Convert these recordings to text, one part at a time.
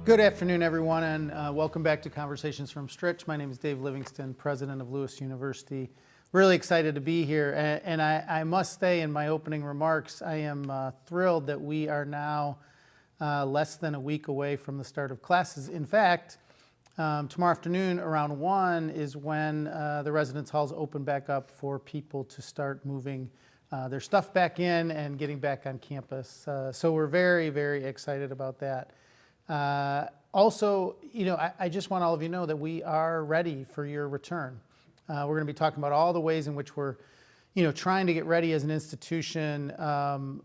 Good afternoon, everyone, and welcome back to Conversations from Stritch. My name is Dave Livingston, president of Lewis University. Really excited to be here, and I must say in my opening remarks, I am thrilled that we are now less than a week away from the start of classes. In fact, tomorrow afternoon around 1 is when the residence halls open back up for people to start moving their stuff back in and getting back on campus. So we're very, very excited about that. Also, I just want all of you to know that we are ready for your return. We're going to be talking about all the ways in which we're, trying to get ready as an institution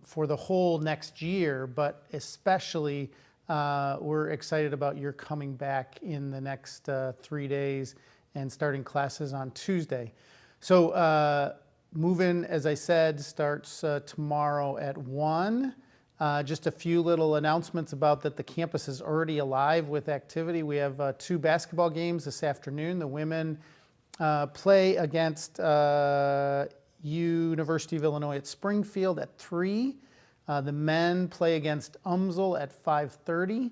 for the whole next year, but especially we're excited about your coming back in the next 3 days and starting classes on Tuesday. So move-in, as I said, starts tomorrow at 1. Just a few little announcements about that the campus is already alive with activity. We have 2 basketball games this afternoon. The women play against University of Illinois at Springfield at 3. The men play against UMSL at 5:30.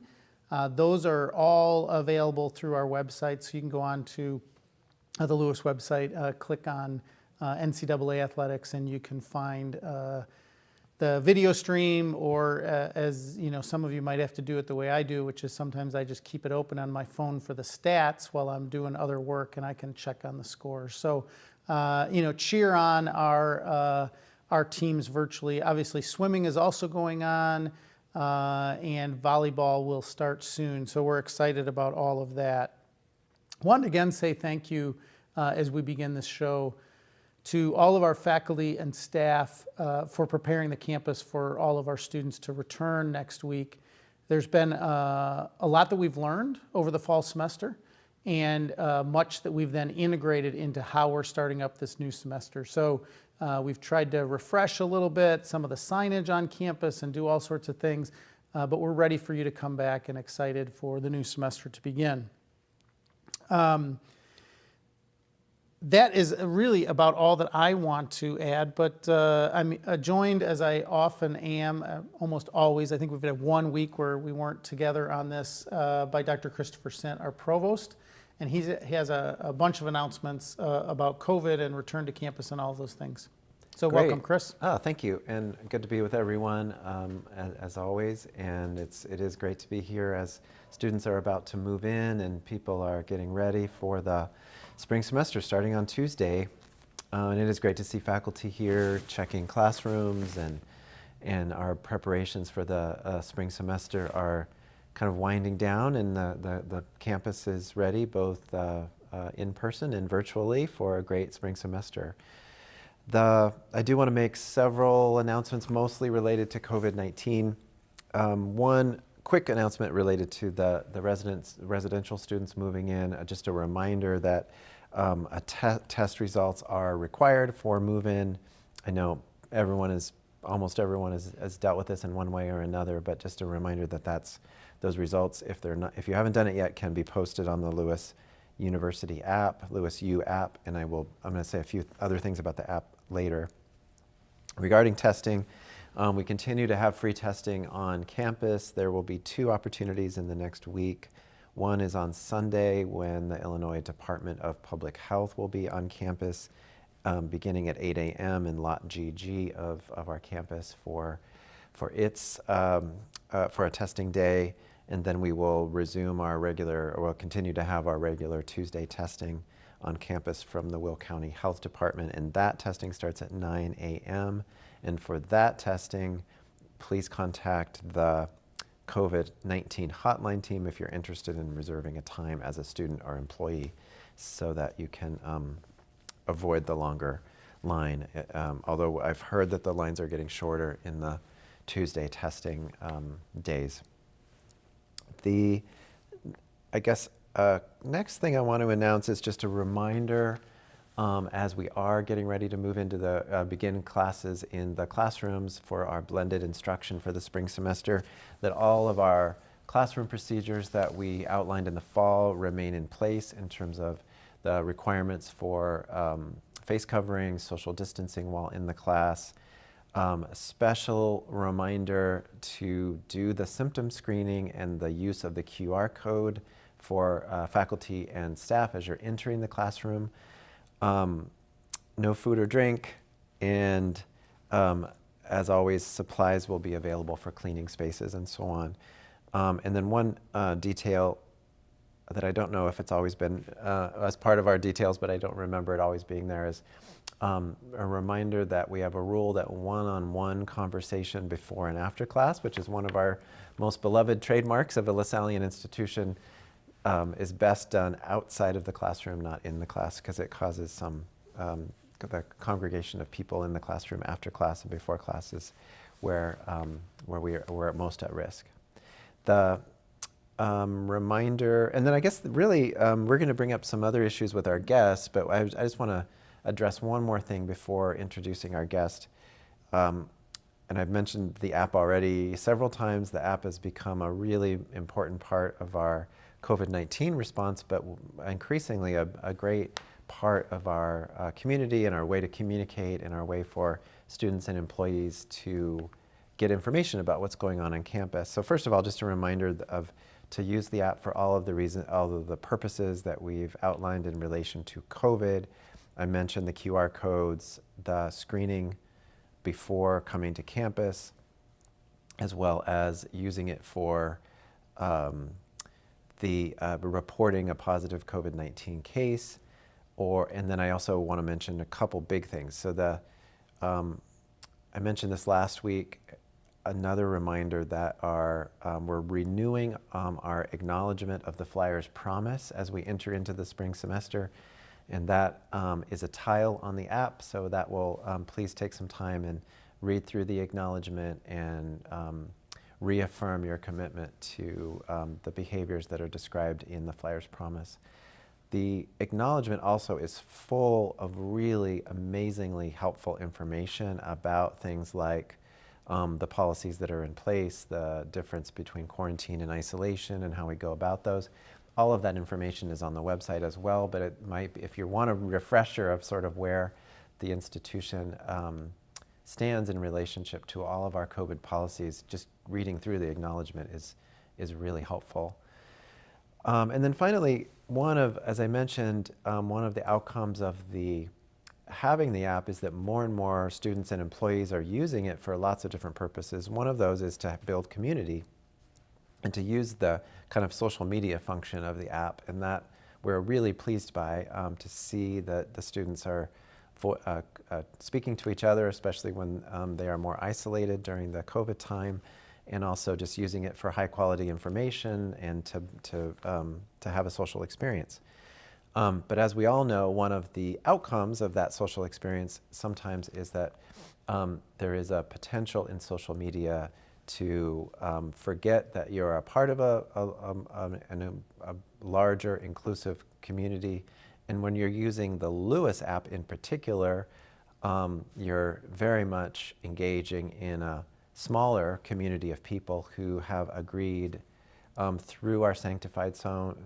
Those are all available through our website, so you can go on to the Lewis website, click on NCAA Athletics, and you can find the video stream, or as some of you might have to do it the way I do, which is sometimes I just keep it open on my phone for the stats while I'm doing other work, and I can check on the scores. So, cheer on our teams virtually. Obviously, swimming is also going on, and volleyball will start soon. So we're excited about all of that. I want to again say thank you as we begin this show to all of our faculty and staff for preparing the campus for all of our students to return next week. There's been a lot that we've learned over the fall semester, and much that we've then integrated into how we're starting up this new semester. So we've tried to refresh a little bit some of the signage on campus and do all sorts of things, but we're ready for you to come back and excited for the new semester to begin. That is really about all that I want to add, but I'm joined, as I often am, almost always. I think we've had 1 week where we weren't together on this, by Dr. Christopher Sint, our provost, and he has a bunch of announcements about COVID and return to campus and all of those things. So Great. Welcome, Chris. Oh, thank you, and good to be with everyone as always. And it is great to be here as students are about to move in and people are getting ready for the spring semester starting on Tuesday. And it is great to see faculty here checking classrooms, and our preparations for the spring semester are kind of winding down, and the campus is ready both in person and virtually for a great spring semester. I do want to make several announcements, mostly related to COVID-19. One quick announcement related to the residential students moving in. Just a reminder that test results are required for move-in. I know almost everyone has dealt with this in one way or another, but just a reminder that those results, if you haven't done it yet, can be posted on the Lewis University app, Lewis U app, and I'm going to say a few other things about the app later. Regarding testing, we continue to have free testing on campus. There will be 2 opportunities in the next week. One is on Sunday, when the Illinois Department of Public Health will be on campus beginning at 8 a.m. in Lot GG of our campus for a testing day. And then we will continue to have our regular Tuesday testing on campus from the Will County Health Department, and that testing starts at 9 a.m. And for that testing, please contact the COVID-19 hotline team if you're interested in reserving a time as a student or employee, so that you can avoid the longer line. Although I've heard that the lines are getting shorter in the Tuesday testing days. Next thing I want to announce is just a reminder, as we are getting ready to move into the begin classes in the classrooms for our blended instruction for the spring semester, that all of our classroom procedures that we outlined in the fall remain in place in terms of the requirements for face covering, social distancing while in the class, A special reminder to do the symptom screening and the use of the QR code for faculty and staff as you're entering the classroom. No food or drink, and as always, supplies will be available for cleaning spaces and so on. And then one detail that I don't know if it's always been as part of our details, but I don't remember it always being there, is a reminder that we have a rule that one-on-one conversation before and after class, which is one of our most beloved trademarks of a Lasallian institution, is best done outside of the classroom, not in the class, because it causes some the congregation of people in the classroom after class and before classes where we're most at risk. The reminder, and then I guess really we're going to bring up some other issues with our guests, but I just want to address one more thing before introducing our guest. And I've mentioned the app already several times. The app has become a really important part of our COVID-19 response, but increasingly a great part of our community and our way to communicate and our way for students and employees to get information about what's going on campus. So first of all, just a reminder to use the app for all of the purposes that we've outlined in relation to COVID. I mentioned the QR codes, the screening before coming to campus, as well as using it for reporting a positive COVID-19 case. And then I also want to mention a couple big things. So I mentioned this last week, another reminder that we're renewing our acknowledgement of the Flyers promise as we enter into the spring semester. And that is a tile on the app, so that will please take some time and read through the acknowledgement and reaffirm your commitment to the behaviors that are described in the Flyers promise. The acknowledgement also is full of really amazingly helpful information about things like the policies that are in place, the difference between quarantine and isolation and how we go about those. All of that information is on the website as well, but it might be, if you want a refresher of sort of where the institution stands in relationship to all of our COVID policies, just reading through the acknowledgement is really helpful. And then finally, as I mentioned, one of the outcomes of having the app is that more and more students and employees are using it for lots of different purposes. One of those is to build community and to use the kind of social media function of the app, and that we're really pleased by to see that the students are speaking to each other, especially when they are more isolated during the COVID time, and also just using it for high quality information and to have a social experience. But as we all know, one of the outcomes of that social experience sometimes is that there is a potential in social media to forget that you're a part of a larger inclusive community. And when you're using the Lewis app in particular, you're very much engaging in a smaller community of people who have agreed through our sanctified zone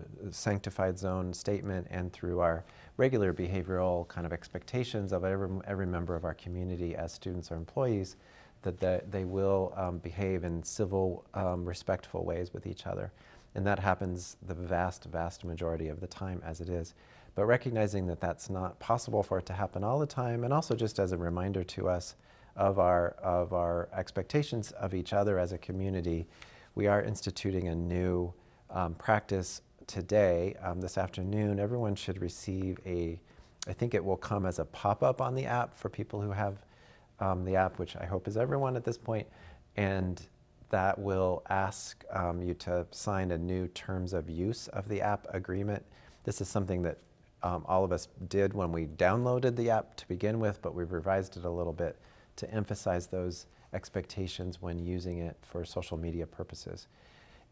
statement and through our regular behavioral kind of expectations of every member of our community as students or employees, that they will behave in civil, respectful ways with each other. And that happens the vast, vast majority of the time as it is. But recognizing that that's not possible for it to happen all the time, and also just as a reminder to us of our expectations of each other as a community, we are instituting a new practice today, this afternoon. Everyone should receive I think it will come as a pop-up on the app for people who have the app, which I hope is everyone at this point, and that will ask you to sign a new terms of use of the app agreement. This is something that all of us did when we downloaded the app to begin with, but we've revised it a little bit to emphasize those expectations when using it for social media purposes.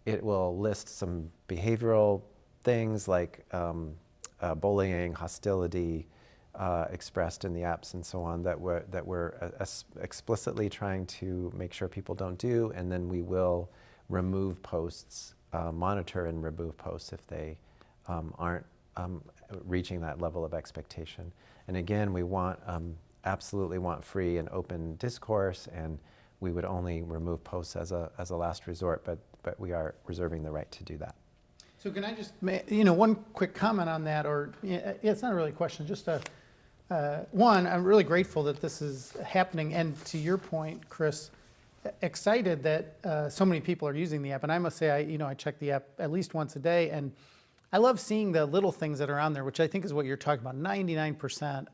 It will list some behavioral things like bullying, hostility, expressed in the apps and so on that we're explicitly trying to make sure people don't do, and then we will remove posts, monitor and remove posts if they aren't reaching that level of expectation. And again, we want absolutely want free and open discourse, and we would only remove posts as a last resort, but we are reserving the right to do that. So can I just, one quick comment on that, or it's not really a question, just one, I'm really grateful that this is happening, and to your point, Chris, excited that so many people are using the app. And I must say, I check the app at least once a day, and I love seeing the little things that are on there, which I think is what you're talking about. 99%,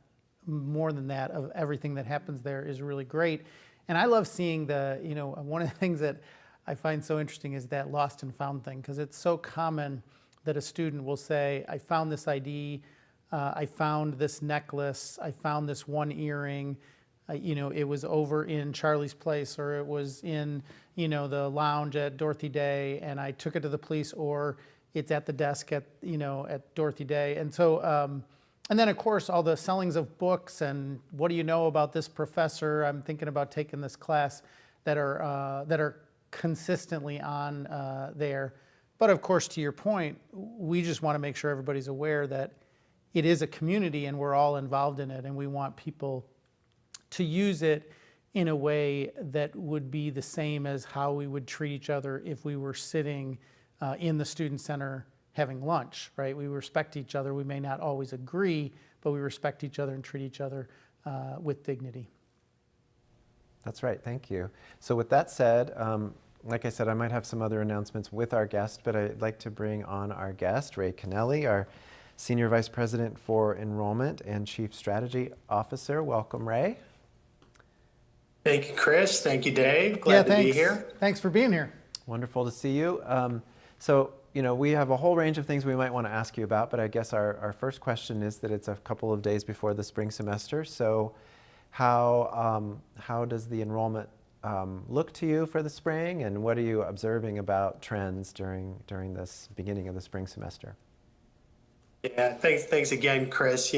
more than that, of everything that happens there is really great. And I love seeing one of the things that I find so interesting is that lost and found thing, because it's so common that a student will say, I found this ID, I found this necklace, I found this one earring, it was over in Charlie's Place, or it was in, the lounge at Dorothy Day, and I took it to the police, or it's at the desk at Dorothy Day. And so, and then of course, all the sellings of books and what do you know about this professor? I'm thinking about taking this class that are consistently on there. But of course, to your point, we just want to make sure everybody's aware that it is a community and we're all involved in it, and we want people to use it in a way that would be the same as how we would treat each other if we were sitting in the student center having lunch, right? We respect each other. We may not always agree, but we respect each other and treat each other with dignity. That's right, thank you. So with that said, like I said, I might have some other announcements with our guest, but I'd like to bring on our guest, Ray Kennelly, our Senior Vice President for Enrollment and Chief Strategy Officer. Welcome, Ray. Thank you, Chris. Thank you, Dave. Glad to be here. Thanks for being here. Wonderful to see you. So, we have a whole range of things we might want to ask you about, but I guess our first question is that it's a couple of days before the spring semester. So how does the enrollment look to you for the spring, and what are you observing about trends during this beginning of the spring semester? Yeah, thanks again, Chris.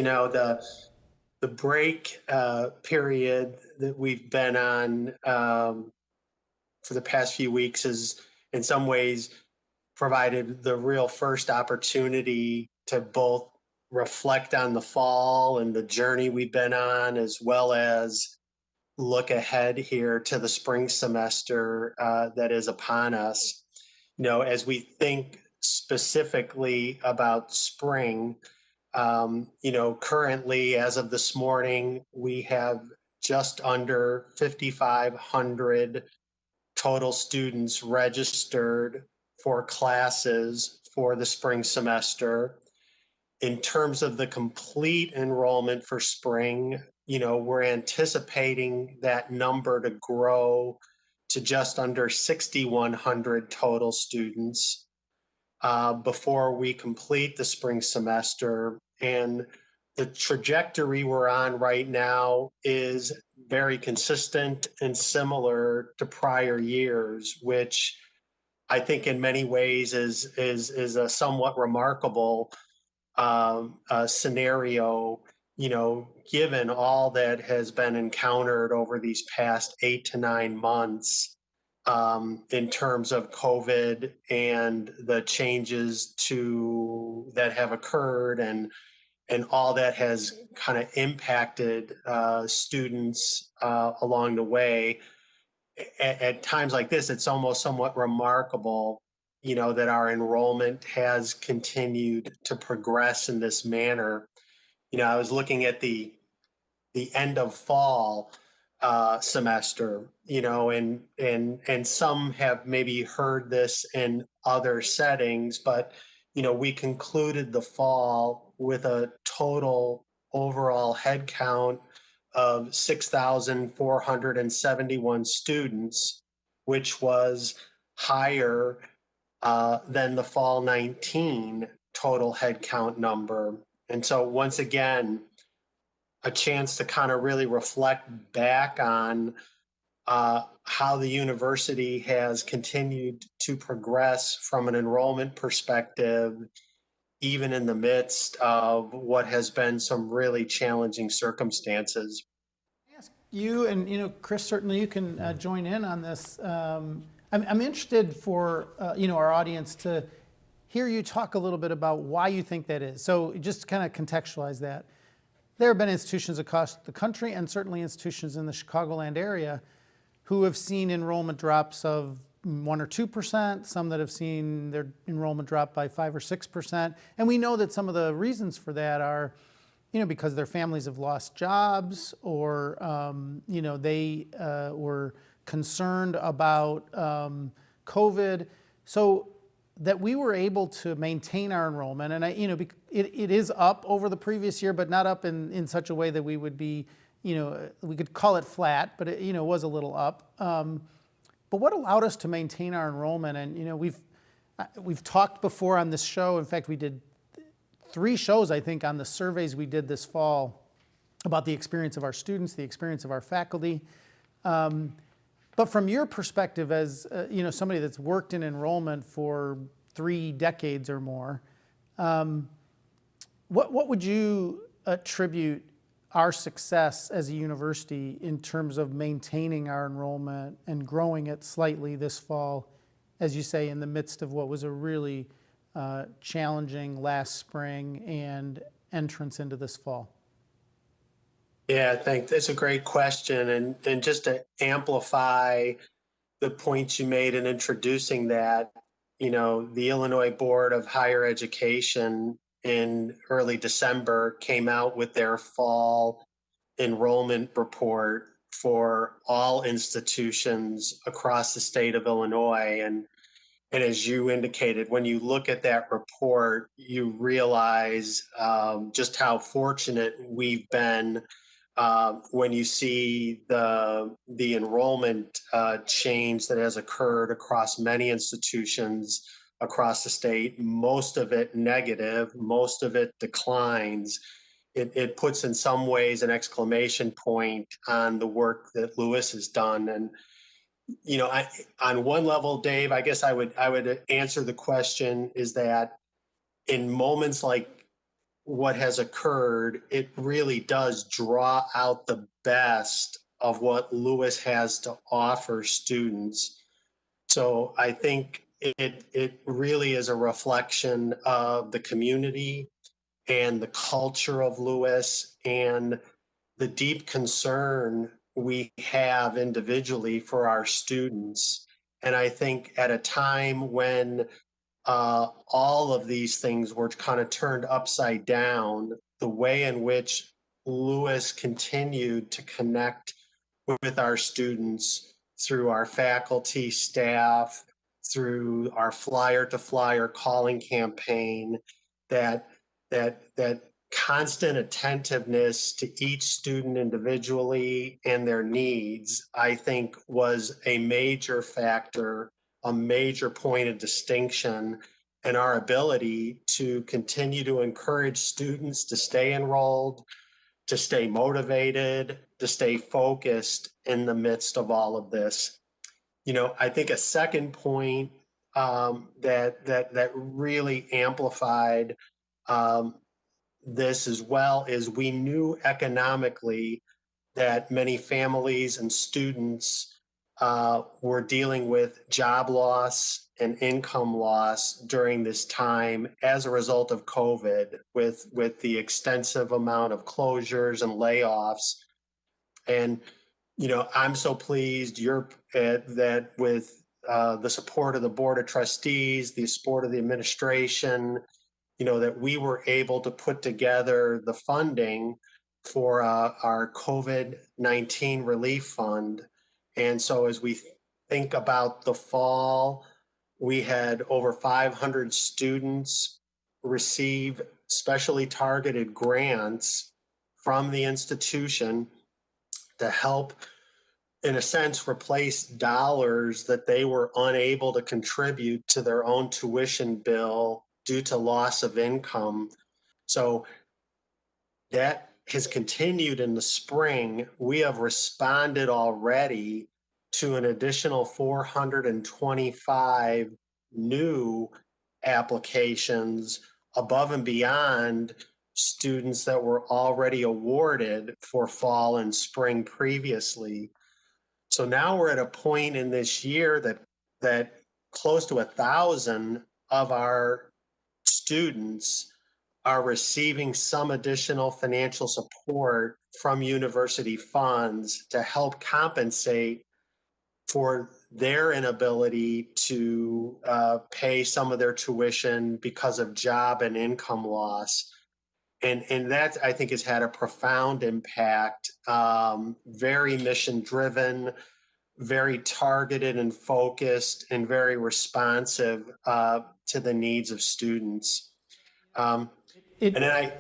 The break period that we've been on for the past few weeks is in some ways provided the real first opportunity to both reflect on the fall and the journey we've been on, as well as look ahead here to the spring semester that is upon us. As we think specifically about spring, currently, as of this morning, we have just under 5,500 total students registered for classes for the spring semester. In terms of the complete enrollment for spring, we're anticipating that number to grow to just under 6,100 total students before we complete the spring semester. And the trajectory we're on right now is very consistent and similar to prior years, which I think in many ways is a somewhat remarkable scenario, given all that has been encountered over these past 8 to 9 months in terms of COVID and the changes that have occurred, and all that has kind of impacted students along the way. At times like this, it's almost somewhat remarkable, that our enrollment has continued to progress in this manner. I was looking at the end of fall semester, and some have maybe heard this in other settings, but, we concluded the fall with a total overall head count of 6,471 students, which was higher than the fall 19 total head count number. And so once again, a chance to kind of really reflect back on how the university has continued to progress from an enrollment perspective, even in the midst of what has been some really challenging circumstances. Ask you, and Chris, certainly you can join in on this. I'm interested for our audience to hear you talk a little bit about why you think that is. So just kind of contextualize that. there have been institutions across the country and certainly institutions in the Chicagoland area who have seen enrollment drops of 1 or 2%, some that have seen their enrollment drop by 5 or 6%. And we know that some of the reasons for that are, because their families have lost jobs, or, they were concerned about COVID. So that we were able to maintain our enrollment, and it is up over the previous year, but not up in such a way that we would be, we could call it flat, but it was a little up. But what allowed us to maintain our enrollment, and we've talked before on this show. In fact, we did 3 shows, I think, on the surveys we did this fall about the experience of our students, the experience of our faculty. But from your perspective as somebody that's worked in enrollment for 3 decades or more, what would you attribute our success as a university in terms of maintaining our enrollment and growing it slightly this fall, as you say, in the midst of what was a really challenging last spring and entrance into this fall? Yeah, I think that's a great question. And just to amplify the points you made in introducing that, the Illinois Board of Higher Education in early December came out with their fall enrollment report for all institutions across the state of Illinois. And as you indicated, when you look at that report, you realize just how fortunate we've been when you see the enrollment change that has occurred across many institutions across the state, most of it negative, most of it declines. It puts in some ways an exclamation point on the work that Lewis has done. And on one level, Dave, I guess I would answer the question is that in moments like what has occurred, it really does draw out the best of what Lewis has to offer students. So I think it really is a reflection of the community and the culture of Lewis and the deep concern we have individually for our students. And I think at a time when all of these things were kind of turned upside down, the way in which Lewis continued to connect with our students through our faculty, staff, through our flyer to flyer calling campaign, that constant attentiveness to each student individually and their needs, I think was a major factor, a major point of distinction in our ability to continue to encourage students to stay enrolled, to stay motivated, to stay focused in the midst of all of this. I think a second point that really amplified this as well is we knew economically that many families and students were dealing with job loss and income loss during this time as a result of COVID, with the extensive amount of closures and layoffs. And I'm so pleased that with the support of the Board of Trustees, the support of the administration, that we were able to put together the funding for our COVID-19 relief fund. And so as we think about the fall, we had over 500 students receive specially targeted grants from the institution to help, in a sense, replace dollars that they were unable to contribute to their own tuition bill due to loss of income. So that has continued in the spring. We have responded already to an additional 425 new applications above and beyond students that were already awarded for fall and spring previously. So now we're at a point in this year that close to 1,000 of our students are receiving some additional financial support from university funds to help compensate for their inability to pay some of their tuition because of job and income loss. And that, I think, has had a profound impact, very mission driven, very targeted and focused, and very responsive to the needs of students. It, And then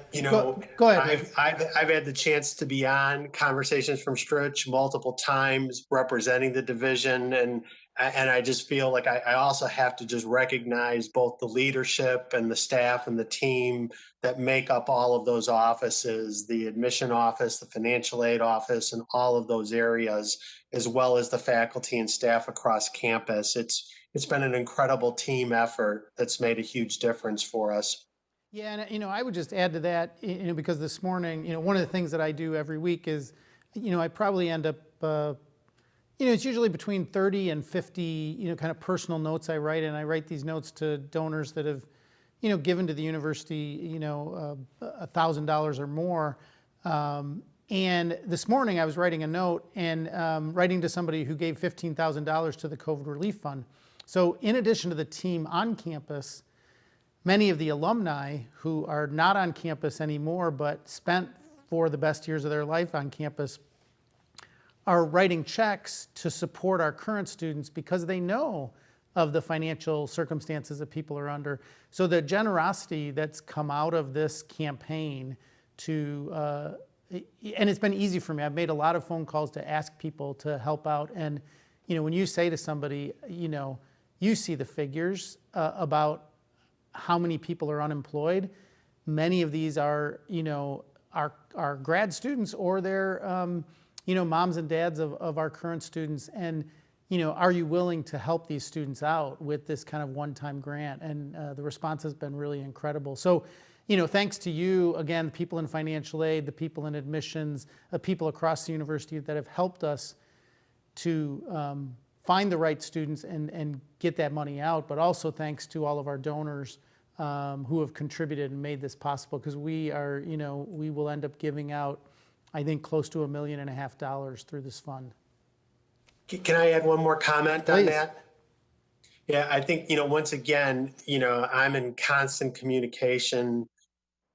go ahead, Ray. I've had the chance to be on Conversations from Stritch multiple times representing the division, and I just feel like I also have to just recognize both the leadership and the staff and the team that make up all of those offices, the admission office, the financial aid office, and all of those areas, as well as the faculty and staff across campus. It's been an incredible team effort that's made a huge difference for us. Yeah, and I would just add to that, because this morning, one of the things that I do every week is, I probably end up, it's usually between 30 and 50, kind of personal notes I write, and I write these notes to donors that have, given to the university, $1,000 or more. And this morning I was writing a note and writing to somebody who gave $15,000 to the COVID Relief Fund. So in addition to the team on campus, many of the alumni who are not on campus anymore but spent for the best years of their life on campus are writing checks to support our current students because they know of the financial circumstances that people are under. So the generosity that's come out of this campaign and it's been easy for me. I've made a lot of phone calls to ask people to help out. And, when you say to somebody, you see the figures about how many people are unemployed. Many of these are, are grad students, or they're, moms and dads of our current students. And, are you willing to help these students out with this kind of one-time grant? And the response has been really incredible. So, thanks to you, again, the people in financial aid, the people in admissions, people across the university that have helped us to find the right students and get that money out, but also thanks to all of our donors who have contributed and made this possible, because we will end up giving out, I think, close to $1.5 million through this fund. Can I add one more comment on Please. that? Yeah, I think, once again, I'm in constant communication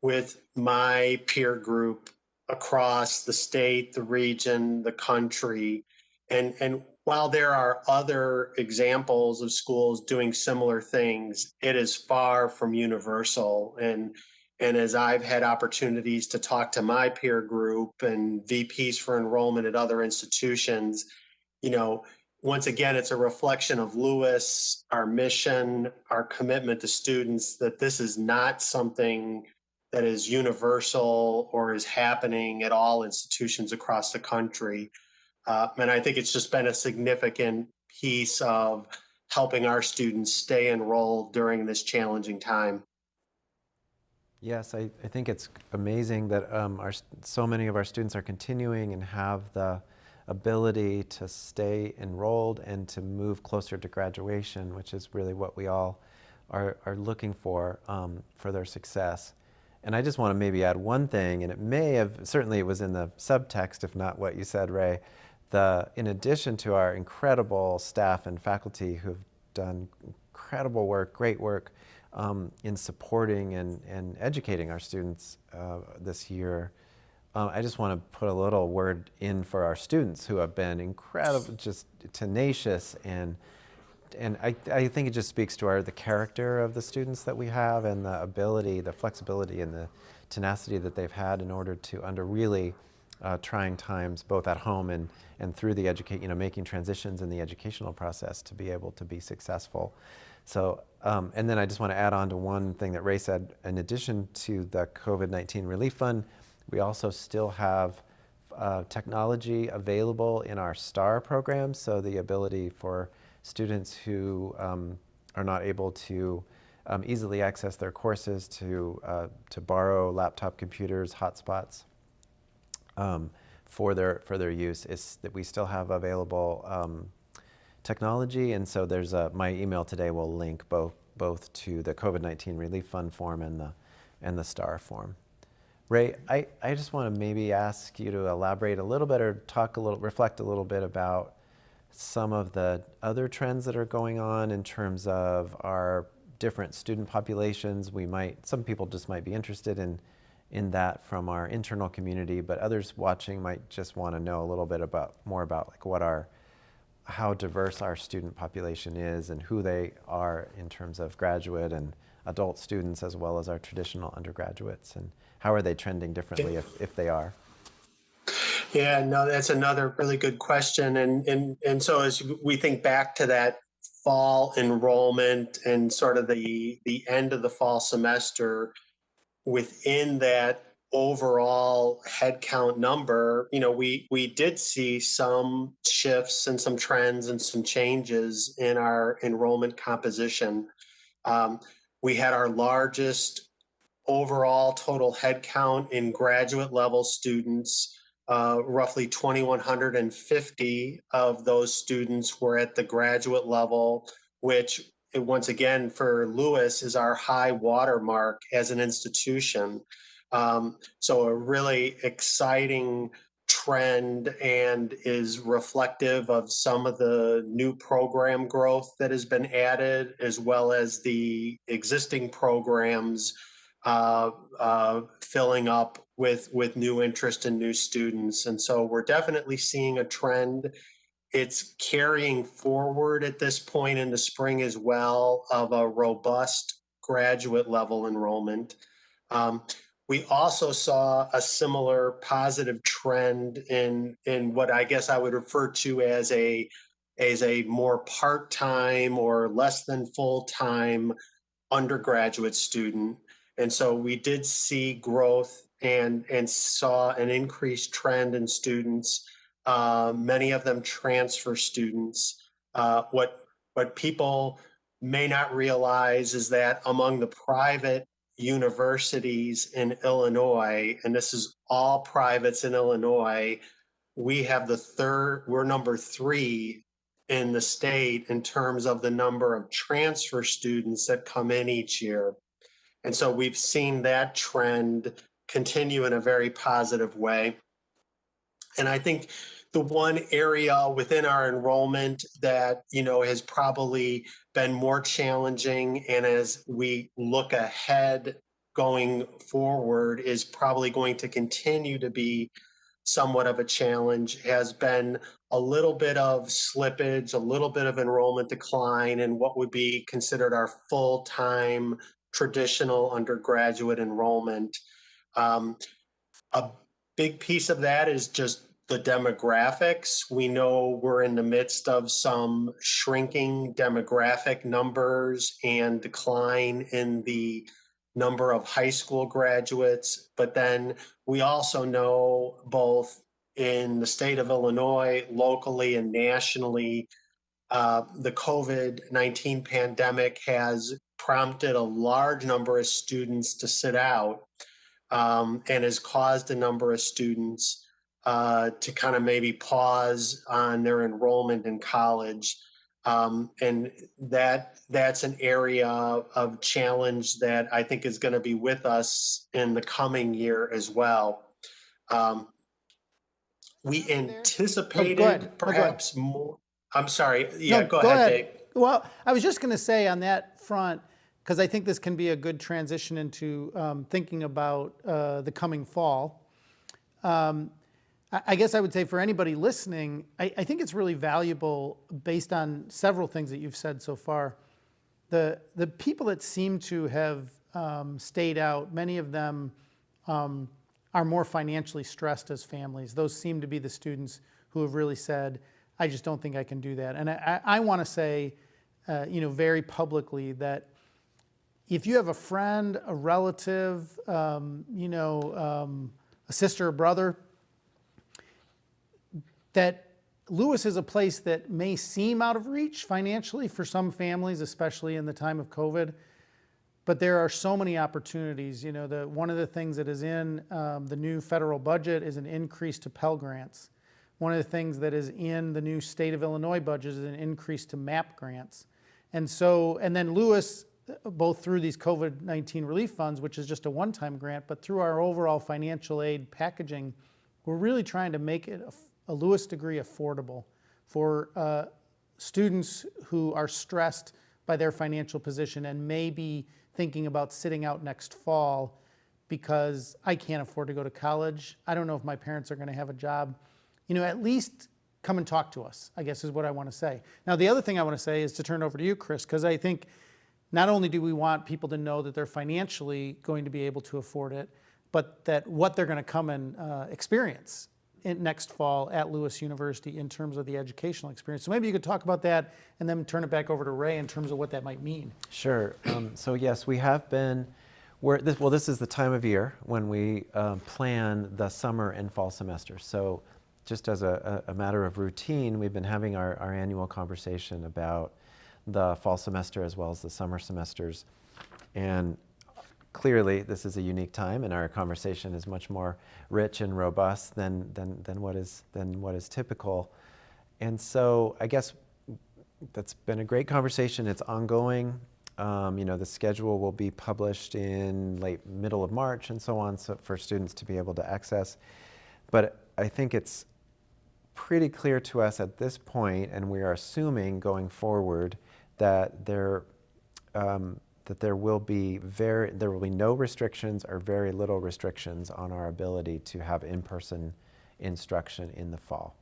with my peer group across the state, the region, the country. And while there are other examples of schools doing similar things, it is far from universal. And as I've had opportunities to talk to my peer group and VPs for enrollment at other institutions, once again, it's a reflection of Lewis, our mission, our commitment to students, that this is not something that is universal or is happening at all institutions across the country. And I think it's just been a significant piece of helping our students stay enrolled during this challenging time. Yes, I think it's amazing that so many of our students are continuing and have the ability to stay enrolled and to move closer to graduation, which is really what we all are looking for their success. And I just want to maybe add one thing, and it may have, certainly it was in the subtext, if not what you said, Ray, in addition to our incredible staff and faculty who've done incredible work, great work in supporting and educating our students this year, I just want to put a little word in for our students who have been incredible, just tenacious, and I think it just speaks to the character of the students that we have, and the ability, the flexibility, and the tenacity that they've had in order to, under really trying times, both at home and through the making transitions in the educational process, to be able to be successful. So, and then I just want to add on to one thing that Ray said. In addition to the COVID-19 Relief Fund, we also still have technology available in our STAR program, so the ability for students who are not able to easily access their courses to borrow laptop computers, hotspots for their use, is that we still have available technology. And so there's my email today will link both to the COVID-19 Relief Fund form and the and the star form. Ray, I just want to maybe ask you to elaborate a little bit or reflect a little bit about some of the other trends that are going on in terms of our different student populations. Some people just might be interested in that from our internal community, but others watching might just want to know a little bit more about like how diverse our student population is and who they are in terms of graduate and adult students, as well as our traditional undergraduates, and how are they trending differently if they are? Yeah, no, that's another really good question. And so as we think back to that fall enrollment and sort of the end of the fall semester, within that overall headcount number, we did see some shifts and some trends and some changes in our enrollment composition. Um, we had our largest overall total headcount in graduate level students. Roughly 2,150 of those students were at the graduate level, which once again for Lewis is our high watermark as an institution. So a really exciting trend and is reflective of some of the new program growth that has been added, as well as the existing programs filling up with new interest and new students. And so we're definitely seeing a trend. It's carrying forward at this point in the spring as well of a robust graduate level enrollment. We also saw a similar positive trend in what I guess I would refer to as a more part-time or less than full-time undergraduate student. And so we did see growth and saw an increased trend in students, many of them transfer students. What people may not realize is that among the private universities in Illinois, and this is all privates in Illinois, we're number 3 in the state in terms of the number of transfer students that come in each year. And so we've seen that trend continue in a very positive way. And I think the one area within our enrollment that, has probably been more challenging, and as we look ahead going forward is probably going to continue to be somewhat of a challenge, has been a little bit of slippage, a little bit of enrollment decline in what would be considered our full-time traditional undergraduate enrollment. A big piece of that is just the demographics. We know we're in the midst of some shrinking demographic numbers and decline in the number of high school graduates. But then we also know both in the state of Illinois, locally and nationally, the COVID-19 pandemic has prompted a large number of students to sit out, and has caused a number of students to kind of maybe pause on their enrollment in college. And that's an area of challenge that I think is going to be with us in the coming year as well. We anticipated perhaps more. I'm sorry. Yeah, No, go ahead, Dave. Well, I was just going to say on that front, because I think this can be a good transition into thinking about the coming fall. I guess I would say for anybody listening, I think it's really valuable based on several things that you've said so far. The people that seem to have stayed out, many of them are more financially stressed as families. Those seem to be the students who have really said, I just don't think I can do that. And I want to say, very publicly that if you have a friend, a relative, a sister or brother, that Lewis is a place that may seem out of reach financially for some families, especially in the time of COVID, but there are so many opportunities. One of the things that is in the new federal budget is an increase to Pell Grants. One of the things that is in the new state of Illinois budget is an increase to MAP grants. And then Lewis both through these COVID-19 relief funds, which is just a one-time grant, but through our overall financial aid packaging, we're really trying to make it a Lewis degree affordable for students who are stressed by their financial position and may be thinking about sitting out next fall because I can't afford to go to college. I don't know if my parents are going to have a job. At least come and talk to us, I guess is what I want to say. Now, the other thing I want to say is to turn over to you, Chris, because I think not only do we want people to know that they're financially going to be able to afford it, but that what they're going to come and experience next fall at Lewis University in terms of the educational experience. So maybe you could talk about that and then turn it back over to Ray in terms of what that might mean. Sure. So yes, we have been, this is the time of year when we plan the summer and fall semester. So just as a matter of routine, we've been having our annual conversation about the fall semester as well as the summer semesters. And clearly, this is a unique time, and our conversation is much more rich and robust than what is typical. And so, I guess that's been a great conversation. It's ongoing. The schedule will be published in middle of March and so on, so for students to be able to access. But I think it's pretty clear to us at this point, and we are assuming going forward that there will be no restrictions or very little restrictions on our ability to have in-person instruction in the fall.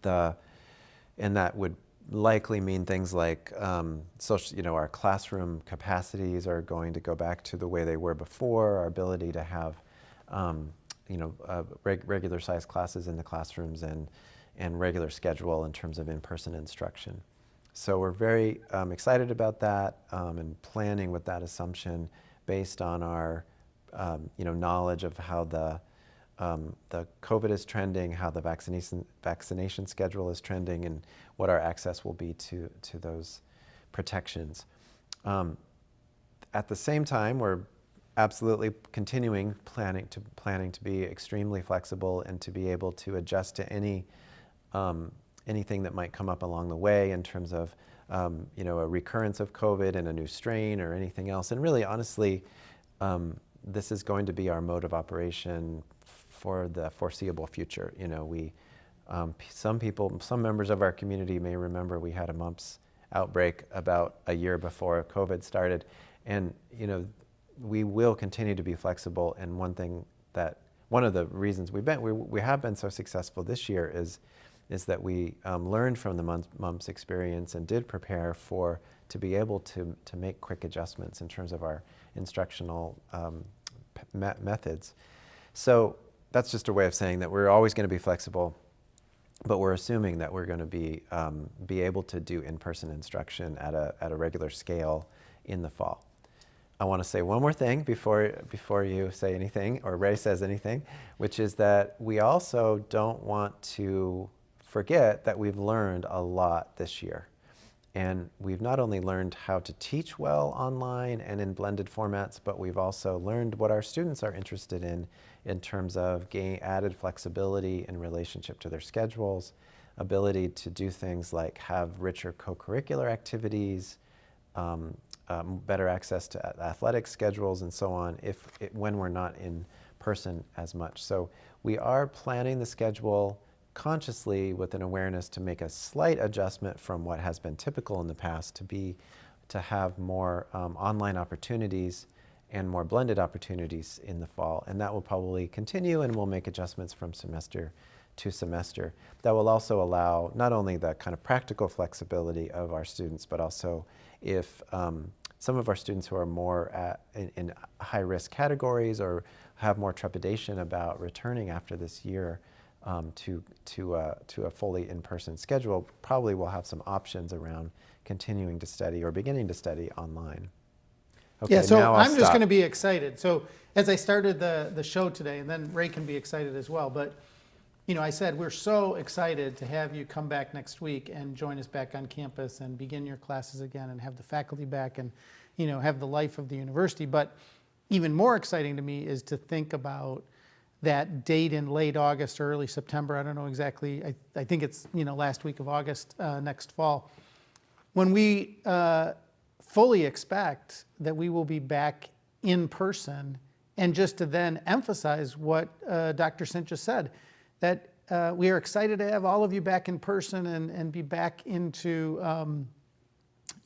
And that would likely mean things like our classroom capacities are going to go back to the way they were before. Our ability to have regular sized classes in the classrooms and regular schedule in terms of in-person instruction. So we're very excited about that and planning with that assumption based on our knowledge of how the COVID is trending, how the vaccination schedule is trending, and what our access will be to those protections. At the same time, we're absolutely continuing planning to be extremely flexible and to be able to adjust to anything that might come up along the way in terms of a recurrence of COVID and a new strain or anything else. And really, honestly, this is going to be our mode of operation for the foreseeable future. Some members of our community may remember we had a mumps outbreak about a year before COVID started, and we will continue to be flexible. And one of the reasons we have been so successful this year is that we learned from the mumps experience and did prepare to be able to make quick adjustments in terms of our instructional methods. So that's just a way of saying that we're always going to be flexible, but we're assuming that we're going to be able to do in-person instruction at a regular scale in the fall. I want to say one more thing before you say anything or Ray says anything, which is that we also don't want to forget that we've learned a lot this year. And we've not only learned how to teach well online and in blended formats, but we've also learned what our students are interested in terms of added flexibility in relationship to their schedules, ability to do things like have richer co-curricular activities, better access to athletic schedules and so on when we're not in person as much. So we are planning the schedule consciously with an awareness to make a slight adjustment from what has been typical in the past to have more online opportunities and more blended opportunities in the fall. And that will probably continue, and we'll make adjustments from semester to semester. That will also allow not only the kind of practical flexibility of our students, but also if some of our students who are more in high-risk categories or have more trepidation about returning after this year to a fully in-person schedule, probably will have some options around continuing to study or beginning to study online. Okay, yeah, so now I'm just going to be excited. So as I started the show today, and then Ray can be excited as well, but I said we're so excited to have you come back next week and join us back on campus and begin your classes again and have the faculty back and have the life of the university. But even more exciting to me is to think about that date in late August or early September. I don't know exactly. I think it's last week of August next fall, when we fully expect that we will be back in person. And just to then emphasize what Dr. Stritch just said, that we are excited to have all of you back in person and be back into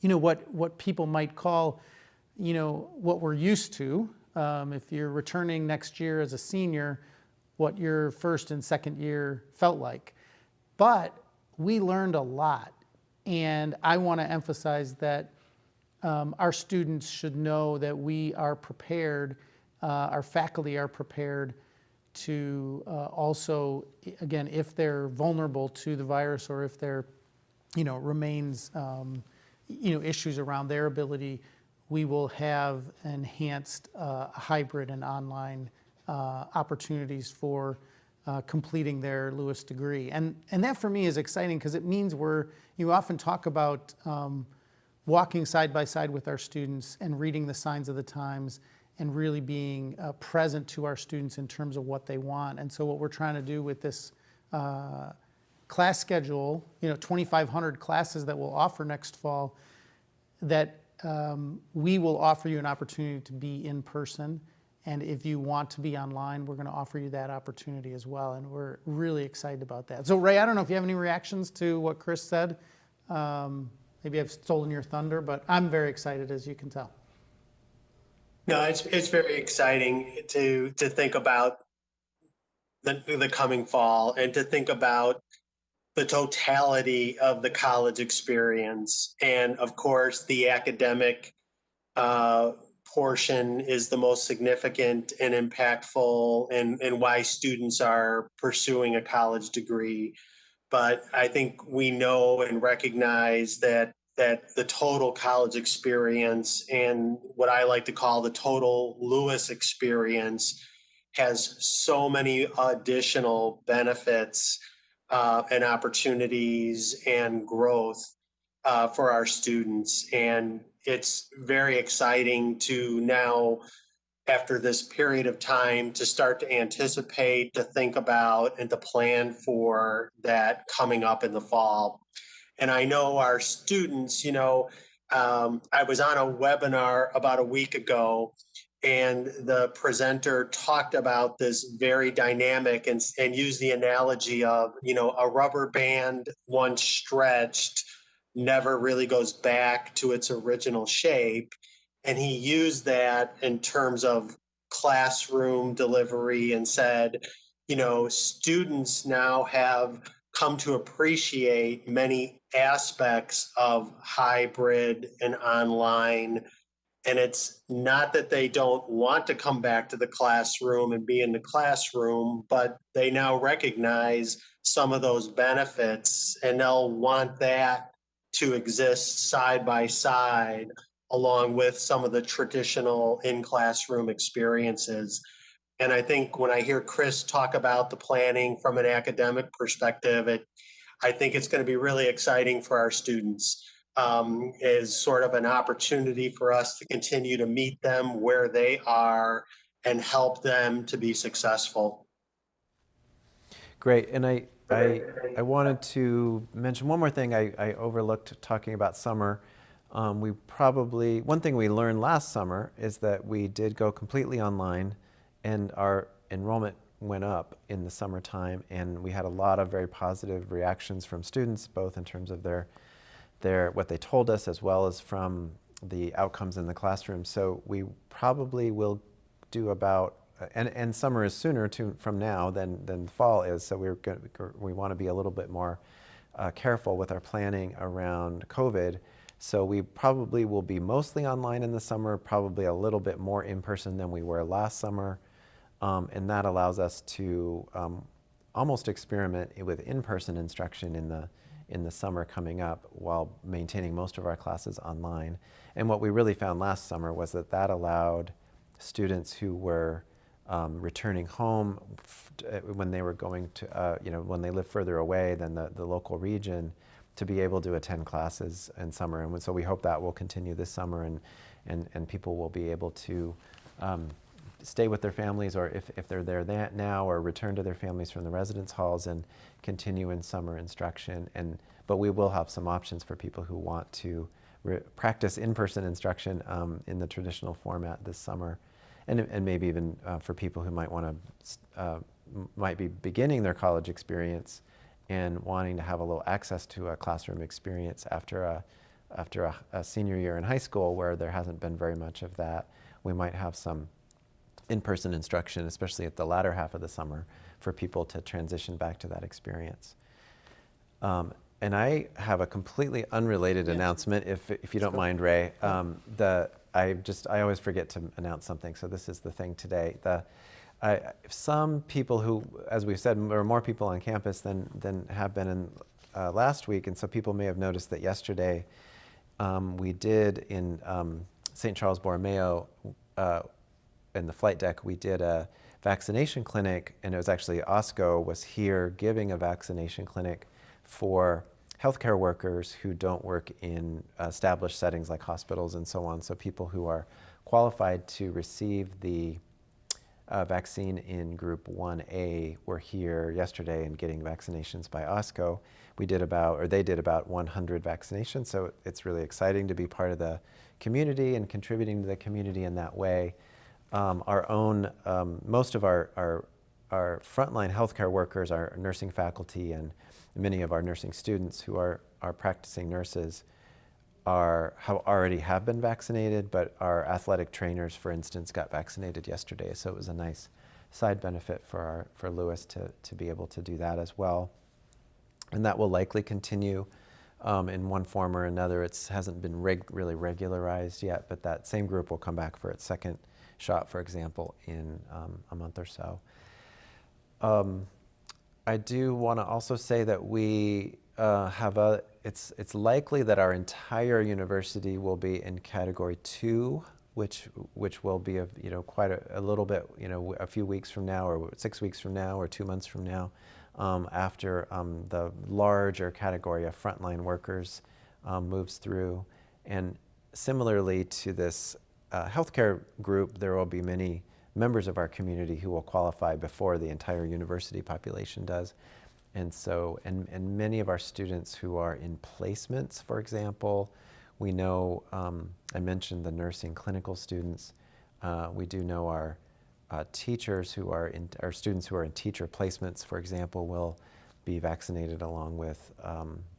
what people might call, what we're used to. If you're returning next year as a senior, what your first and second year felt like. But we learned a lot. And I want to emphasize that our students should know that we are prepared, our faculty are prepared to also, again, if they're vulnerable to the virus or if there, remains, issues around their ability, we will have enhanced hybrid and online opportunities for completing their Lewis degree. And that for me is exciting because it means you often talk about walking side by side with our students and reading the signs of the times and really being present to our students in terms of what they want. And so what we're trying to do with this class schedule, 2,500 classes that we'll offer next fall, that we will offer you an opportunity to be in person. And if you want to be online, we're going to offer you that opportunity as well. And we're really excited about that. So Ray, I don't know if you have any reactions to what Chris said. Maybe I've stolen your thunder, but I'm very excited, as you can tell. No, it's very exciting to think about the coming fall and to think about the totality of the college experience. And of course, the academic portion is the most significant and impactful and why students are pursuing a college degree. But I think we know and recognize that the total college experience and what I like to call the total Lewis experience has so many additional benefits and opportunities and growth for our students. And it's very exciting to now, after this period of time, to start to anticipate, to think about, and to plan for that coming up in the fall. And I know our students, I was on a webinar about a week ago, and the presenter talked about this very dynamic and used the analogy of, a rubber band once stretched never really goes back to its original shape. And he used that in terms of classroom delivery and said, students now have come to appreciate many aspects of hybrid and online. And it's not that they don't want to come back to the classroom and be in the classroom, but they now recognize some of those benefits, and they'll want that to exist side by side along with some of the traditional in-classroom experiences. And I think when I hear Chris talk about the planning from an academic perspective, I think it's going to be really exciting for our students. Is sort of an opportunity for us to continue to meet them where they are and help them to be successful. Great. And I wanted to mention one more thing I overlooked talking about summer. One thing we learned last summer is that we did go completely online, and our enrollment went up in the summertime, and we had a lot of very positive reactions from students, both in terms of their what they told us as well as from the outcomes in the classroom. So we probably will do about, and summer is sooner from now than fall is, so we want to be a little bit more careful with our planning around COVID. So we probably will be mostly online in the summer, probably a little bit more in person than we were last summer. And that allows us to almost experiment with in-person instruction in the summer coming up while maintaining most of our classes online. And what we really found last summer was that allowed students who were returning home when they were going to, when they lived further away than the local region, to be able to attend classes in summer. And so we hope that will continue this summer, and people will be able to stay with their families, or if they're there now, or return to their families from the residence halls and continue in summer instruction. But we will have some options for people who want to practice in-person instruction in the traditional format this summer, and maybe even for people who might want to might be beginning their college experience and wanting to have a little access to a classroom experience after a senior year in high school where there hasn't been very much of that. We might have some in-person instruction, especially at the latter half of the summer, for people to transition back to that experience. And I have a completely unrelated announcement, if you don't mind, Ray. I always forget to announce something, so this is the thing today. Some people who, as we've said, there are more people on campus than have been in last week, and so people may have noticed that yesterday we did in St. Charles Borromeo, in the flight deck, we did a vaccination clinic, and it was actually OSCO was here giving a vaccination clinic for healthcare workers who don't work in established settings like hospitals and so on. So people who are qualified to receive the vaccine in Group 1A were here yesterday and getting vaccinations by OSCO. They did about 100 vaccinations, so it's really exciting to be part of the community and contributing to the community in that way. Most of our frontline healthcare workers, our nursing faculty, and many of our nursing students who are practicing nurses already have been vaccinated, but our athletic trainers, for instance, got vaccinated yesterday. So it was a nice side benefit for Lewis to be able to do that as well. And that will likely continue in one form or another. It hasn't been really regularized yet, but that same group will come back for its second shot, for example, in a month or so. I do want to also say that we it's likely that our entire university will be in Category 2, which will be quite a little bit, a few weeks from now, or 6 weeks from now, or 2 months from now, after the larger category of frontline workers moves through. And similarly to this healthcare group, there will be many members of our community who will qualify before the entire university population does. And so, and many of our students who are in placements, for example, we know, I mentioned the nursing clinical students. We do know our teachers our students who are in teacher placements, for example, will be vaccinated along with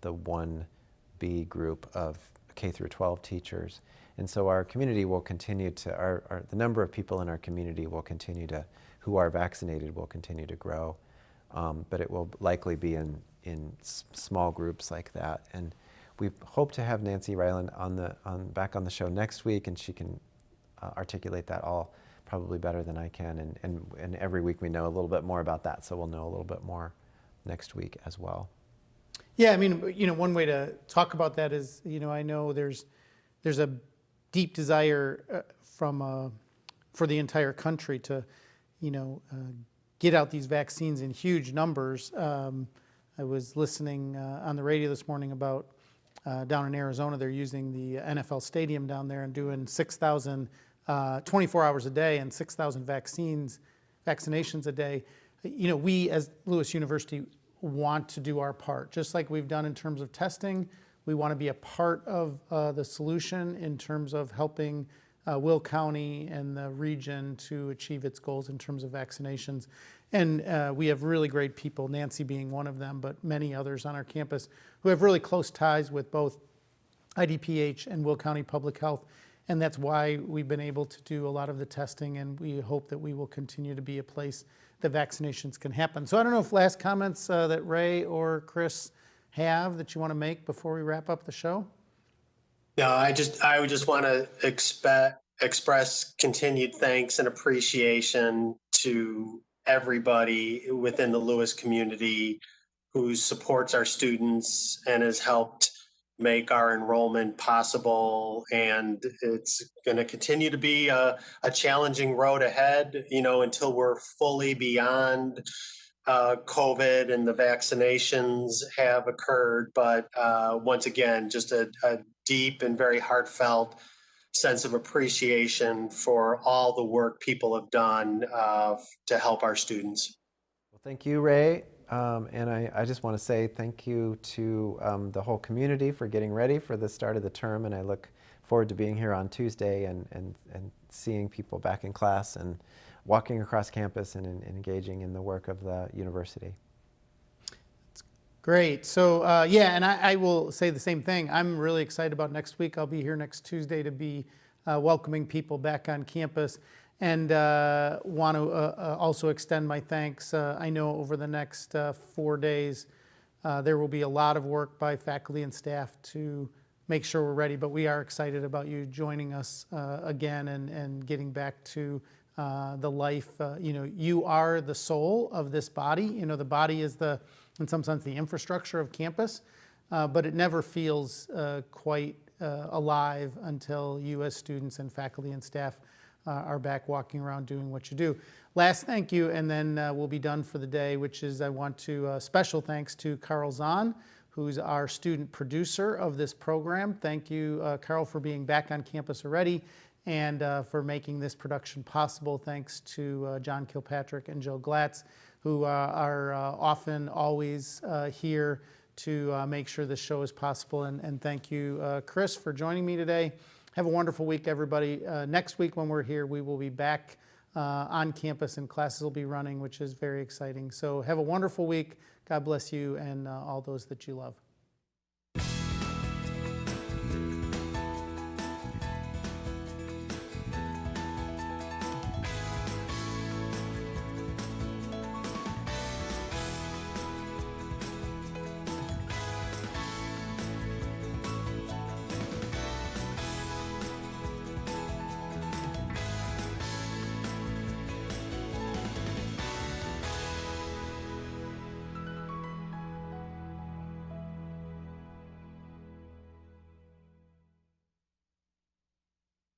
the 1B group of K through 12 teachers. And so our community will continue to, the number of people in our community will continue to, who are vaccinated will continue to grow. But it will likely be in small groups like that. And we hope to have Nancy Ryland back on the show next week, and she can articulate that all probably better than I can. And every week we know a little bit more about that, so we'll know a little bit more next week as well. Yeah, I mean, one way to talk about that is, I know there's a deep desire for the entire country to, get out these vaccines in huge numbers. I was listening on the radio this morning about down in Arizona, they're using the NFL stadium down there and doing 6,000, 24 hours a day and 6,000 vaccinations a day. We as Lewis University want to do our part, just like we've done in terms of testing. We want to be a part of the solution in terms of helping Will County and the region to achieve its goals in terms of vaccinations. And we have really great people, Nancy being one of them, but many others on our campus who have really close ties with both IDPH and Will County Public Health. And that's why we've been able to do a lot of the testing, and we hope that we will continue to be a place that vaccinations can happen. So I don't know if last comments that Ray or Chris have that you want to make before we wrap up the show? No, I would just want to express continued thanks and appreciation to everybody within the Lewis community who supports our students and has helped make our enrollment possible. And it's going to continue to be a challenging road ahead, until we're fully beyond COVID and the vaccinations have occurred. But once again, just a deep and very heartfelt sense of appreciation for all the work people have done to help our students. Well, thank you, Ray. And I just want to say thank you to the whole community for getting ready for the start of the term, and I look forward to being here on Tuesday and seeing people back in class and walking across campus and engaging in the work of the university. Great. So yeah, and I will say the same thing. I'm really excited about next week. I'll be here next Tuesday to be welcoming people back on campus, and want to also extend my thanks. I know over the next 4 days there will be a lot of work by faculty and staff to make sure we're ready, but we are excited about you joining us again and getting back to the life. You are the soul of this body. The body is in some sense, the infrastructure of campus, but it never feels quite alive until you as students and faculty and staff are back walking around doing what you do. Last thank you, and then we'll be done for the day, which is I want to special thanks to Carl Zahn, who's our student producer of this program. Thank you, Carl, for being back on campus already and for making this production possible. Thanks to John Kilpatrick and Joe Glatz, who are often always here to make sure this show is possible. And thank you, Chris, for joining me today. Have a wonderful week, everybody. Next week when we're here, we will be back on campus and classes will be running, which is very exciting. So have a wonderful week. God bless you and all those that you love.